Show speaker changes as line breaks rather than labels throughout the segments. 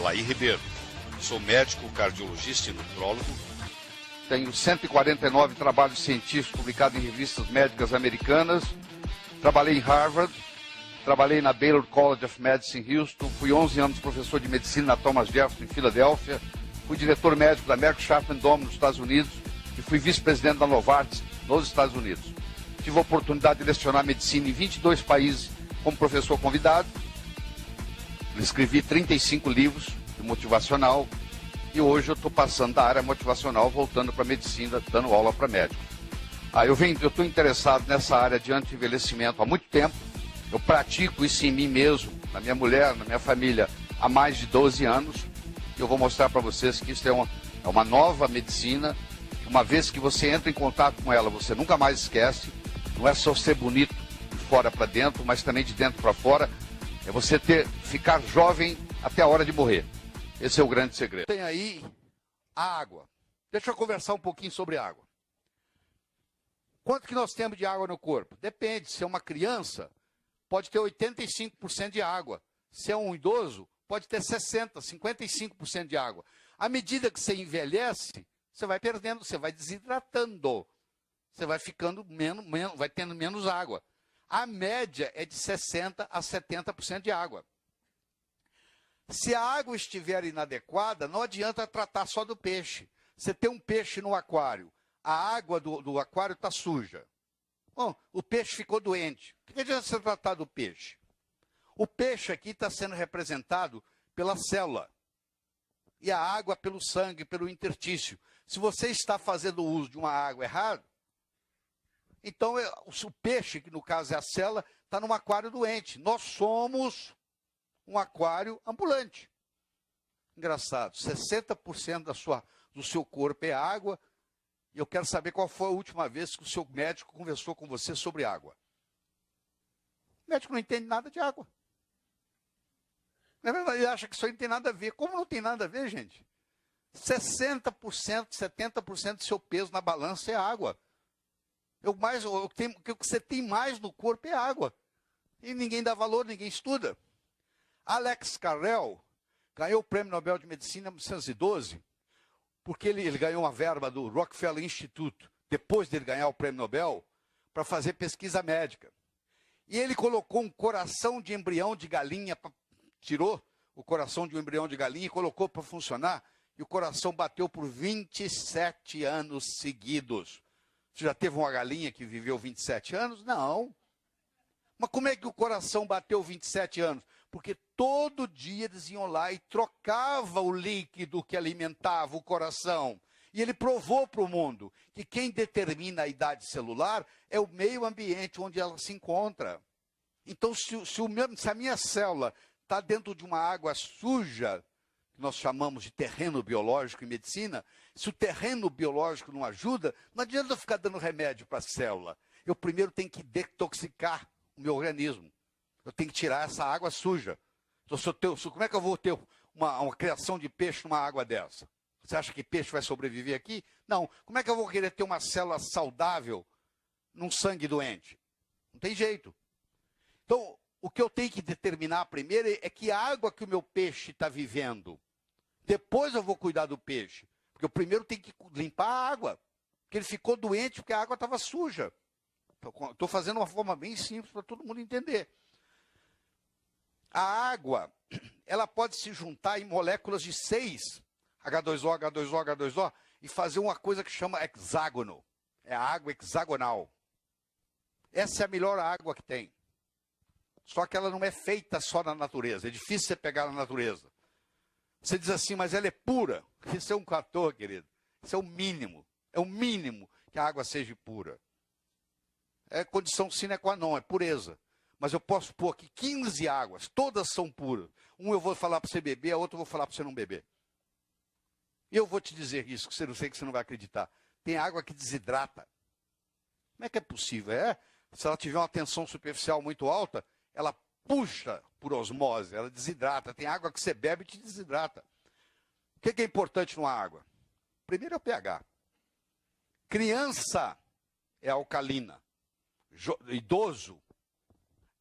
Laí Ribeiro. Sou médico, cardiologista e nutrólogo.
Tenho 149 trabalhos científicos publicados em revistas médicas americanas. Trabalhei em Harvard, trabalhei na Baylor College of Medicine em Houston, fui 11 anos professor de medicina na Thomas Jefferson em Filadélfia, fui diretor médico da Merck Sharp & Dohme nos Estados Unidos e fui vice-presidente da Novartis nos Estados Unidos. Tive a oportunidade de lecionar medicina em 22 países como professor convidado. Escrevi 35 livros de motivacional e hoje eu estou passando da área motivacional, voltando para a medicina, dando aula para médicos. Eu estou interessado nessa área de anti-envelhecimento há muito tempo. Eu pratico isso em mim mesmo, na minha mulher, na minha família, há mais de 12 anos. Eu vou mostrar para vocês que isso é uma nova medicina. Uma vez que você entra em contato com ela, você nunca mais esquece. Não é só ser bonito de fora para dentro, mas também de dentro para fora. É você ficar jovem até a hora de morrer. Esse é o grande segredo. Tem aí a água. Deixa eu conversar um pouquinho sobre água. Quanto que nós temos de água no corpo? Depende. Se é uma criança, pode ter 85% de água. Se é um idoso, pode ter 60%, 55% de água. À medida que você envelhece, você vai perdendo, você vai desidratando. Você vai ficando vai tendo menos água. A média é de 60% a 70% de água. Se a água estiver inadequada, não adianta tratar só do peixe. Você tem um peixe no aquário, a água do aquário está suja. Bom, o peixe ficou doente. O que adianta você tratar do peixe? O peixe aqui está sendo representado pela célula. E a água pelo sangue, pelo interstício. Se você está fazendo uso de uma água errada, então o peixe, que no caso é a célula, está num aquário doente. Nós somos um aquário ambulante. Engraçado, 60% do seu corpo é água. E eu quero saber qual foi a última vez que o seu médico conversou com você sobre água. O médico não entende nada de água. Na verdade, ele acha que isso aí não tem nada a ver. Como não tem nada a ver, gente? 60%, 70% do seu peso na balança é água. O que você tem mais no corpo é água. E ninguém dá valor, ninguém estuda. Alex Carrel ganhou o Prêmio Nobel de Medicina em 1912, porque ele ganhou uma verba do Rockefeller Institute, depois dele ganhar o Prêmio Nobel, para fazer pesquisa médica. E ele colocou um coração de embrião de galinha, tirou o coração de um embrião de galinha e colocou para funcionar, e o coração bateu por 27 anos seguidos. Você já teve uma galinha que viveu 27 anos? Não. Mas como é que o coração bateu 27 anos? Porque todo dia eles iam lá e trocavam o líquido que alimentava o coração. E ele provou para o mundo que quem determina a idade celular é o meio ambiente onde ela se encontra. Então, se a minha célula está dentro de uma água suja, que nós chamamos de terreno biológico em medicina, se o terreno biológico não ajuda, não adianta eu ficar dando remédio para a célula. Eu primeiro tenho que detoxicar o meu organismo. Eu tenho que tirar essa água suja. Então, como é que eu vou ter uma criação de peixe numa água dessa? Você acha que peixe vai sobreviver aqui? Não. Como é que eu vou querer ter uma célula saudável num sangue doente? Não tem jeito. Então, o que eu tenho que determinar primeiro é que água que o meu peixe está vivendo. Depois eu vou cuidar do peixe. Porque eu primeiro tenho que limpar a água. Porque ele ficou doente porque a água estava suja. Estou fazendo uma forma bem simples para todo mundo entender. A água, ela pode se juntar em moléculas de 6, H2O, H2O, H2O, e fazer uma coisa que chama hexágono. É a água hexagonal. Essa é a melhor água que tem. Só que ela não é feita só na natureza. É difícil você pegar na natureza. Você diz assim, mas ela é pura. Isso é um fator, querido. Isso é o mínimo. É o mínimo que a água seja pura. É condição sine qua non, é pureza. Mas eu posso pôr aqui 15 águas, todas são puras. Eu vou falar para você beber, a outra eu vou falar para você não beber. E eu vou te dizer isso, que você não sei que você não vai acreditar. Tem água que desidrata. Como é que é possível? Se ela tiver uma tensão superficial muito alta, ela puxa por osmose, ela desidrata. Tem água que você bebe e te desidrata. O que é importante numa água? Primeiro é o pH. Criança é alcalina. Idoso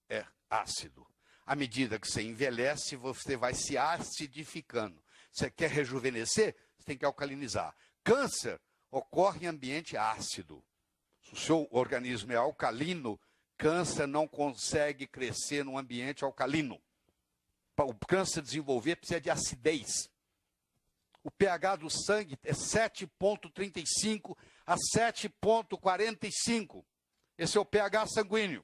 é ácido. À medida que você envelhece, você vai se acidificando. Você quer rejuvenescer? Você tem que alcalinizar. Câncer ocorre em ambiente ácido. Se o seu organismo é alcalino, câncer não consegue crescer num ambiente alcalino. Para o câncer desenvolver, precisa de acidez. O pH do sangue é 7,35 a 7,45. Esse é o pH sanguíneo.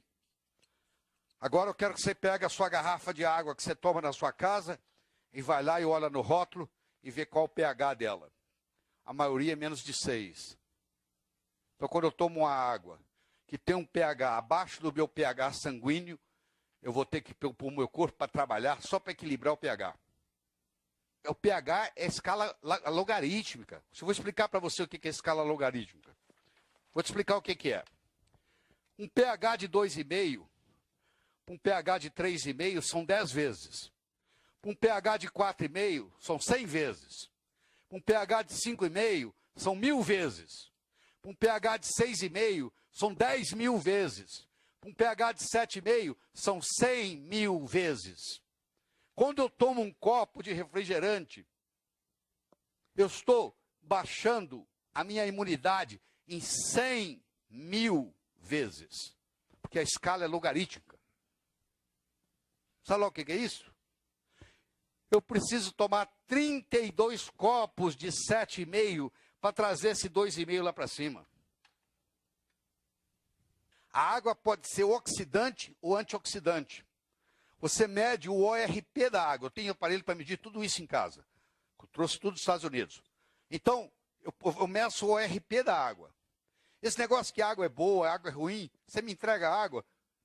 Agora eu quero que você pegue a sua garrafa de água que você toma na sua casa e vai lá e olha no rótulo e vê qual o pH dela. A maioria é menos de 6. Então, quando eu tomo uma água que tem um pH abaixo do meu pH sanguíneo, eu vou ter que pôr o meu corpo para trabalhar só para equilibrar o pH. O pH é escala logarítmica. Eu vou explicar para você o que é escala logarítmica. Vou te explicar o que é. Um pH de 2,5, um pH de 3,5 são 10 vezes. Um pH de 4,5 são 100 vezes. Um pH de 5,5 são 1000 vezes. Um pH de 6,5 são 10.000 vezes. Um pH de 7,5 são 100.000 vezes. Quando eu tomo um copo de refrigerante, eu estou baixando a minha imunidade em 100.000 vezes. Porque a escala é logarítmica. Sabe lá o que é isso? Eu preciso tomar 32 copos de 7,5 para trazer esse 2,5 lá para cima. A água pode ser oxidante ou antioxidante. Você mede o ORP da água. Eu tenho aparelho para medir tudo isso em casa. Eu trouxe tudo dos Estados Unidos. Então, eu meço o ORP da água. Esse negócio que a água é boa, a água é ruim, você me entrega a água,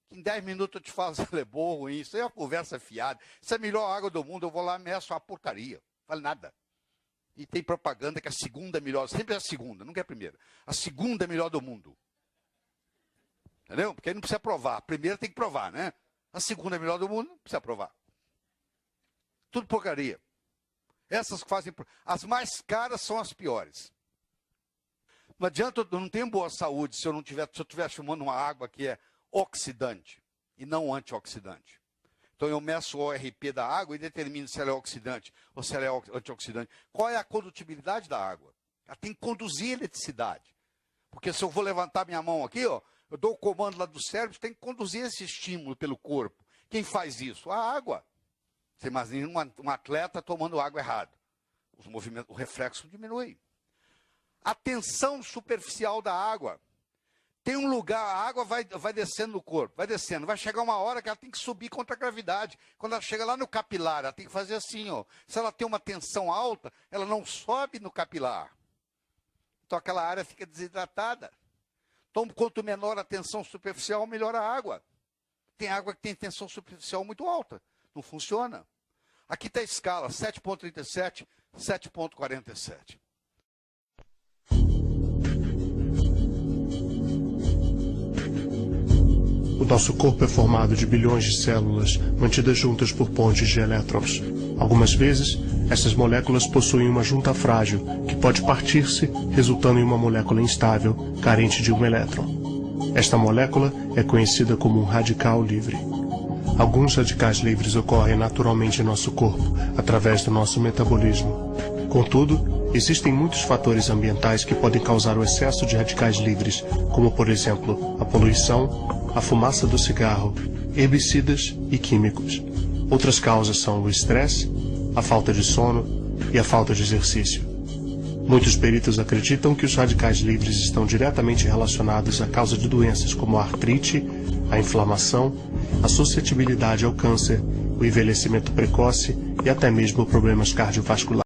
que em 10 minutos eu te falo se ela é boa ou ruim. Isso aí é uma conversa fiada. Isso é a melhor água do mundo. Eu vou lá e meço uma porcaria. Não vale nada. E tem propaganda que a segunda é melhor. Sempre é a segunda, nunca é a primeira. A segunda é melhor do mundo. Entendeu? Porque aí não precisa provar. A primeira tem que provar, né? A segunda é melhor do mundo, não precisa provar. Tudo porcaria. Essas que fazem... As mais caras são as piores. Não adianta, eu não tenho boa saúde se eu estiver fumando uma água que é oxidante e não antioxidante. Então eu meço o ORP da água e determino se ela é oxidante ou se ela é antioxidante. Qual é a condutibilidade da água? Ela tem que conduzir eletricidade. Porque se eu vou levantar minha mão aqui, ó, eu dou o comando lá do cérebro, tem que conduzir esse estímulo pelo corpo. Quem faz isso? A água. Você imagina um atleta tomando água errado. Os movimentos, o reflexo diminui. A tensão superficial da água. Tem um lugar, a água vai descendo no corpo, vai descendo. Vai chegar uma hora que ela tem que subir contra a gravidade. Quando ela chega lá no capilar, ela tem que fazer assim, ó. Se ela tem uma tensão alta, ela não sobe no capilar. Então aquela área fica desidratada. Então, quanto menor a tensão superficial, melhor a água. Tem água que tem tensão superficial muito alta. Não funciona. Aqui está a escala, 7,37, 7,47.
O nosso corpo é formado de bilhões de células mantidas juntas por pontes de elétrons. Algumas vezes, essas moléculas possuem uma junta frágil que pode partir-se, resultando em uma molécula instável, carente de um elétron. Esta molécula é conhecida como um radical livre. Alguns radicais livres ocorrem naturalmente em nosso corpo, através do nosso metabolismo. Contudo, existem muitos fatores ambientais que podem causar o excesso de radicais livres, como, por exemplo, a poluição, a fumaça do cigarro, herbicidas e químicos. Outras causas são o estresse, a falta de sono e a falta de exercício. Muitos peritos acreditam que os radicais livres estão diretamente relacionados à causa de doenças como a artrite, a inflamação, a suscetibilidade ao câncer, o envelhecimento precoce e até mesmo problemas cardiovasculares.